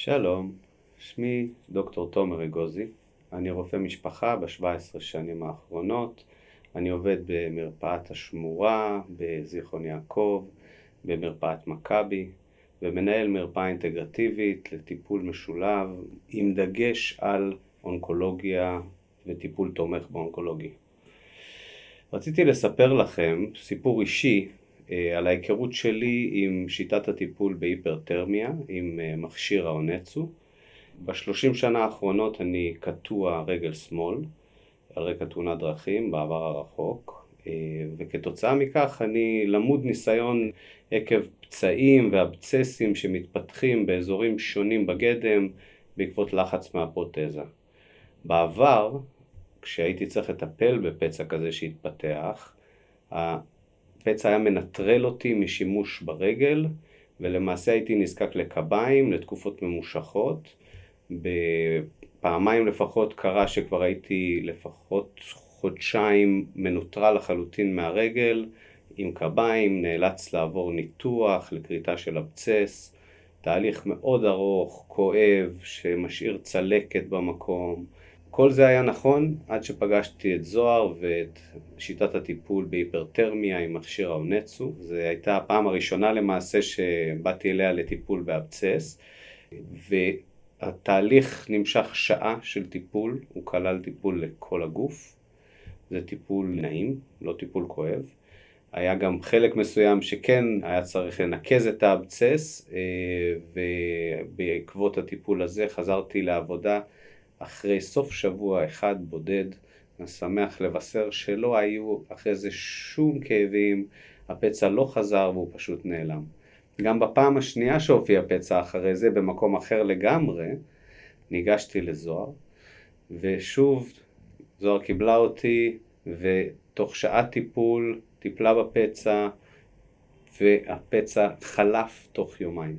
שלום, שמי דוקטור תומר אגוזי, אני רופא משפחה ב-17 שנים האחרונות, אני עובד במרפאת השמורה, בזיכרון יעקב, במרפאת מכבי, ומנהל מרפאה אינטגרטיבית לטיפול משולב עם דגש על אונקולוגיה וטיפול תומך באונקולוגי. רציתי לספר לכם סיפור אישי על ההיכרות שלי עם שיטת הטיפול בהיפרתרמיה, עם מכשיר האונצו. ב-30 שנה האחרונות אני קטוע רגל שמאל, על רקע תאונת דרכים בעבר הרחוק, וכתוצאה מכך אני למוד ניסיון עקב פצעים ואבצסים שמתפתחים באזורים שונים בגדם בעקבות לחץ מהפרוטזה. בעבר, כשהייתי צריך לטפל בפצע כזה שהתפתח, הפצע היה מנטרל אותי משימוש ברגל, ולמעשה הייתי נזקק לקביים לתקופות ממושכות. בפעמיים לפחות קרה שכבר הייתי לפחות חודשיים מנוטרל לחלוטין מהרגל, עם קביים, נאלץ לעבור ניתוח לכריתה של אבצס, תהליך מאוד ארוך, כואב, שמשאיר צלקת במקום. כל זה היה נכון עד שפגשתי את זוהר ואת שיטת הטיפול בהיפרתרמיה עם מכשיר האונצו. זו הייתה הפעם הראשונה למעשה שבאתי אליה לטיפול באבצס, והתהליך נמשך שעה של טיפול, הוא כלל טיפול לכל הגוף. זה טיפול נעים, לא טיפול כואב. היה גם חלק מסוים שכן היה צריך לנקז את האבצס, ובעקבות הטיפול הזה חזרתי לעבודה אחרי סוף שבוע אחד בודד. אני שמח לבשר שלא היו אחרי זה שום כאבים, הפצע לא חזר והוא פשוט נעלם. גם בפעם השנייה שהופיע פצע אחרי זה במקום אחר לגמרי, ניגשתי לזוהר, ושוב זוהר קיבלה אותי, ותוך שעה טיפול טיפלה בפצע, והפצע חלף תוך יומיים.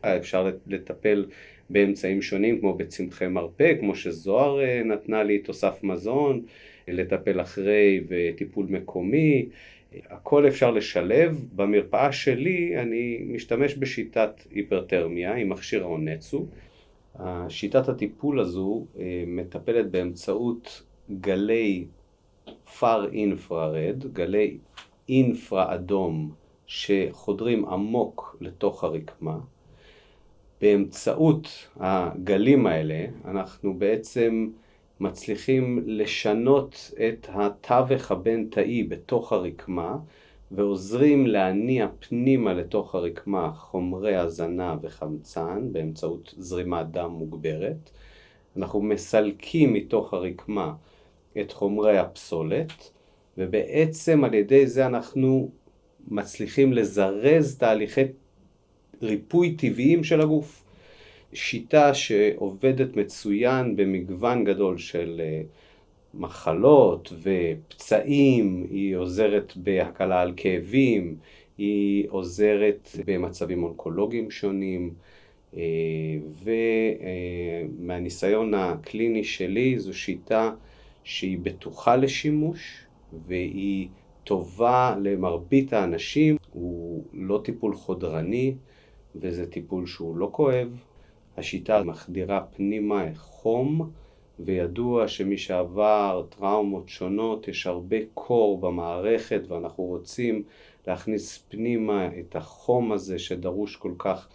אפשר לטפל באמצעים שונים כמו בצמחי מרפא, כמו שזוהר נתנה לי תוסף מזון, לטפל אחרי וטיפול מקומי, הכל אפשר לשלב. במרפאה שלי אני משתמש בשיטת היפרתרמיה עם מכשיר האונצו. שיטת הטיפול הזו מטפלת באמצעות גלי פאר אינפרארד, גלי אינפרה אדום שחודרים עמוק לתוך הרקמה. באמצעות הגלים האלה אנחנו בעצם מצליחים לשנות את התווך הבין-תאי בתוך הרקמה, ועוזרים להניע פנימה לתוך הרקמה חומרי הזנה וחמצן באמצעות זרימת דם מוגברת. אנחנו מסלקים מתוך הרקמה את חומרי הפסולת, ובעצם על ידי זה אנחנו מצליחים לזרז תהליכי ריפוי טבעיים של הגוף. שיטה שעובדת מצוין במגוון גדול של מחלות ופצעים, היא עוזרת בהקלה על כאבים, היא עוזרת במצבים אונקולוגיים שונים, ומהניסיון הקליני שלי זו שיטה שהיא בטוחה לשימוש, והיא טובה למרבית האנשים. הוא לא טיפול חודרני, וזה טיפול שהוא לא כואב. השיטה מחדירה פנימה חום, וידוע שמי שעבר טראומות שונות, יש הרבה קור במערכת, ואנחנו רוצים להכניס פנימה את החום הזה שדרוש כל כך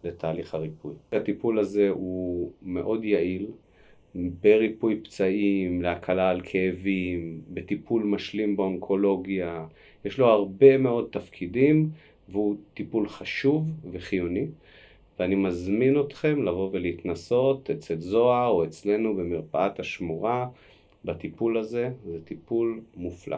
לתהליך הריפוי. הטיפול הזה הוא מאוד יעיל, בריפוי פצעים, להקלה על כאבים, בטיפול משלים באונקולוגיה. יש לו הרבה מאוד תפקידים, והוא טיפול חשוב וחיוני, ואני מזמין אתכם לבוא ולהתנסות אצל זוהר או אצלנו במרפאת השמורה בטיפול הזה. זה טיפול מופלא.